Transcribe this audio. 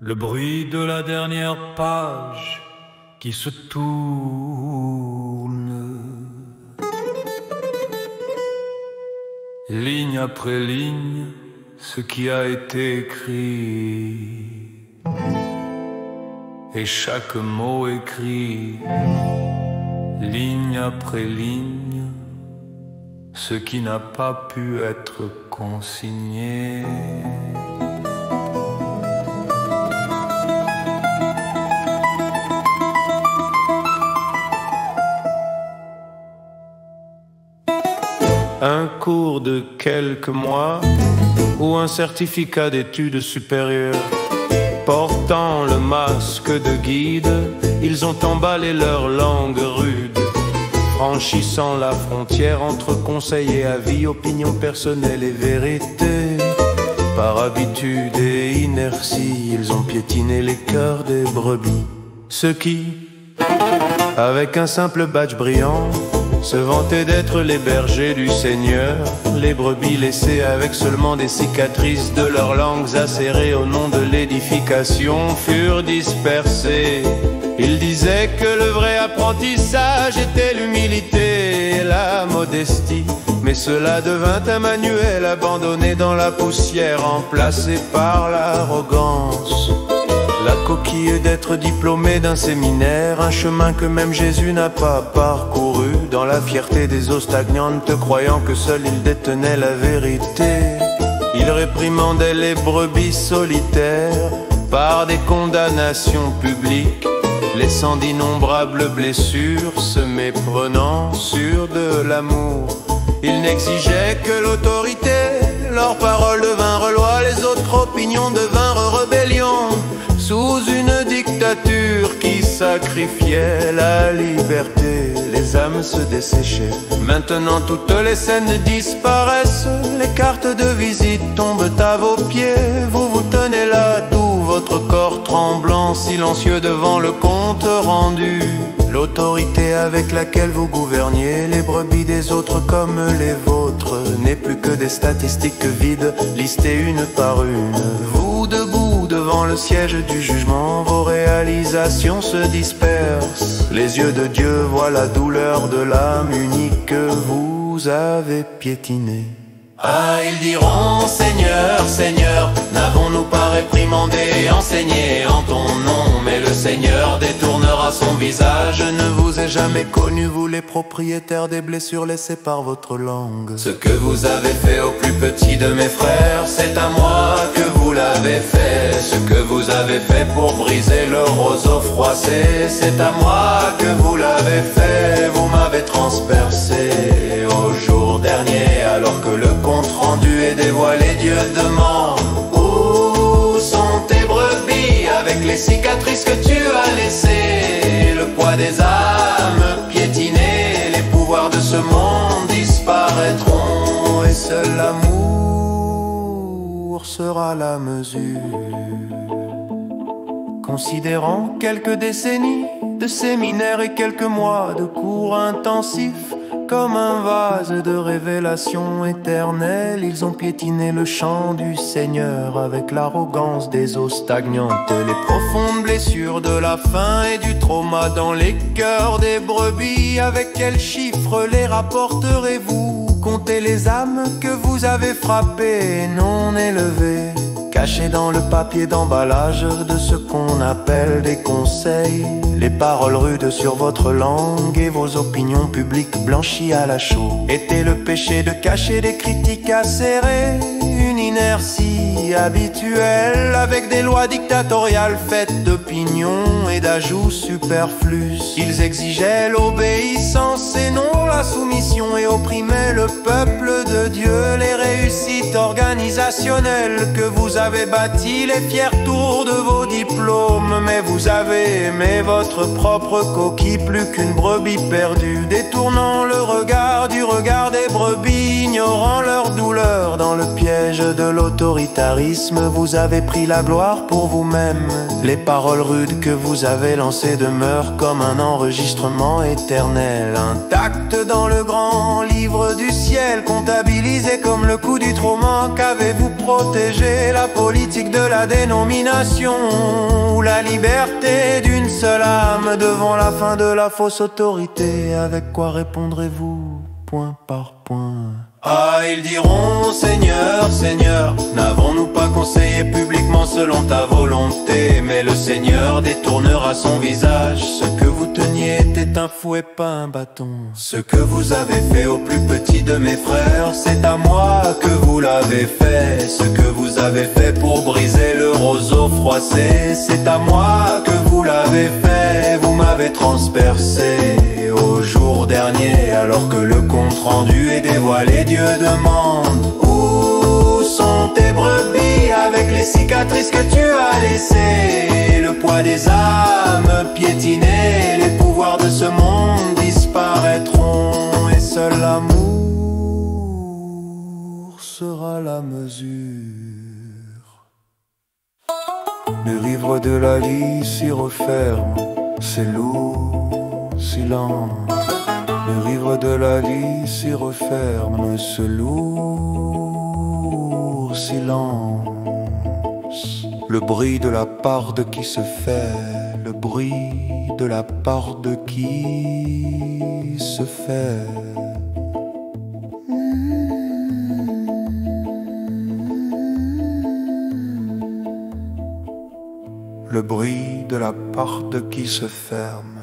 Le bruit de la dernière page qui se tourne, ligne après ligne, ce qui a été écrit, et chaque mot écrit, ligne après ligne, ce qui n'a pas pu être consigné. Un cours de quelques mois ou un certificat d'études supérieures. Portant le masque de guide, ils ont emballé leur langue rude, franchissant la frontière entre conseils et avis, opinion personnelle et vérité. Par habitude et inertie, ils ont piétiné les cœurs des brebis. Ceux qui, avec un simple badge brillant, se vantaient d'être les bergers du Seigneur. Les brebis laissées avec seulement des cicatrices de leurs langues acérées au nom de l'édification furent dispersées. Ils disaient que le vrai apprentissage était l'humilité et la modestie, mais cela devint un manuel abandonné dans la poussière, remplacé par l'arrogance. La coquille d'être diplômé d'un séminaire, un chemin que même Jésus n'a pas parcouru, dans la fierté des eaux stagnantes, croyant que seul il détenait la vérité. Il réprimandait les brebis solitaires par des condamnations publiques, laissant d'innombrables blessures, se méprenant sur de l'amour. Il n'exigeait que l'autorité, leurs paroles devinrent loi, les autres opinions devinrent rébellion. Sous une dictature qui sacrifiait la liberté, les âmes se desséchaient. Maintenant toutes les scènes disparaissent, les cartes de visite tombent à vos pieds. Vous vous tenez là, tout votre corps tremblant, silencieux devant le compte rendu. L'autorité avec laquelle vous gouverniez les brebis des autres comme les vôtres n'est plus que des statistiques vides, listées une par une. Vous debout devant le siège du jugement, vos réalisations se dispersent. Les yeux de Dieu voient la douleur de l'âme unique que vous avez piétinée. Ah, ils diront, Seigneur, Seigneur, n'avons-nous pas réprimandé et enseigné en ton nom? Mais le Seigneur détournera son visage. Je ne vous ai jamais connu, vous les propriétaires des blessures laissées par votre langue. Ce que vous avez fait au plus petit de mes frères, c'est à moi que vous l'avez fait. Ce que vous avez fait pour briser le roseau froissé, c'est à moi que vous l'avez fait. Vous m'avez transpercé au jour dernier, alors que le compte rendu est dévoilé. Dieu demande, où sont tes brebis avec les cicatrices que tu as laissées? Le poids des âmes piétinées, les pouvoirs de ce monde disparaîtront, et seul l'amour sera la mesure. Considérant quelques décennies de séminaires et quelques mois de cours intensifs comme un vase de révélation éternelle, ils ont piétiné le chant du Seigneur avec l'arrogance des eaux stagnantes. Les profondes blessures de la faim et du trauma dans les cœurs des brebis, avec quels chiffres les rapporterez-vous? Comptez les âmes que vous avez frappées et non élevées, cachées dans le papier d'emballage de ce qu'on appelle des conseils. Les paroles rudes sur votre langue et vos opinions publiques blanchies à la chaux. Était le péché de cacher des critiques acérées, une inertie habituelle, avec des lois dictatoriales faites d'opinions et d'ajouts superflus. Ils exigeient l'obéissance et non la soumission, et opprimaient le peuple de Dieu. Les réussites organisationnelles que vous avez bâties, les fiers tours de vos diplômes, mais vous avez aimé votre propre coquille plus qu'une brebis perdue, détournant le regard du regard des brebis, ignorant leur douleur dans le piège de l'autoritarisme. Vous avez pris la gloire pour vous-même. Les paroles rudes que vous avez lancées demeurent comme un enregistrement éternel, intact dans le grand livre du ciel, comptabilisé comme le coût du trauma qu'avez-vous protéger la politique de la dénomination ou la liberté d'une seule âme devant la fin de la fausse autorité? Avec quoi répondrez-vous, point par point? Ah, ils diront, Seigneur, Seigneur, n'avons-nous pas conseillé publiquement selon ta volonté? Mais le Seigneur détournera son visage. Ce que vous teniez était un fouet, pas un bâton. Ce que vous avez fait au plus petit de mes frères, c'est à moi que vous l'avez fait. Ce que vous avez fait pour briser le roseau froissé, c'est à moi que vous l'avez fait. Vous m'avez transpercé au jour dernier, alors que le compte rendu est dévoilé. Dieu demande: où sont tes brebis avec les cicatrices que tu as laissées? Le poids des âmes piétinées, les pouvoirs de ce monde disparaîtront, et seul l'amour sera la mesure. Le livre de la vie s'y referme, c'est lourd, silence. Le livre de la vie s'y referme, ce lourd silence. Le bruit de la part de qui se fait, le bruit de la part de qui se fait. Le bruit de la part de qui se ferme.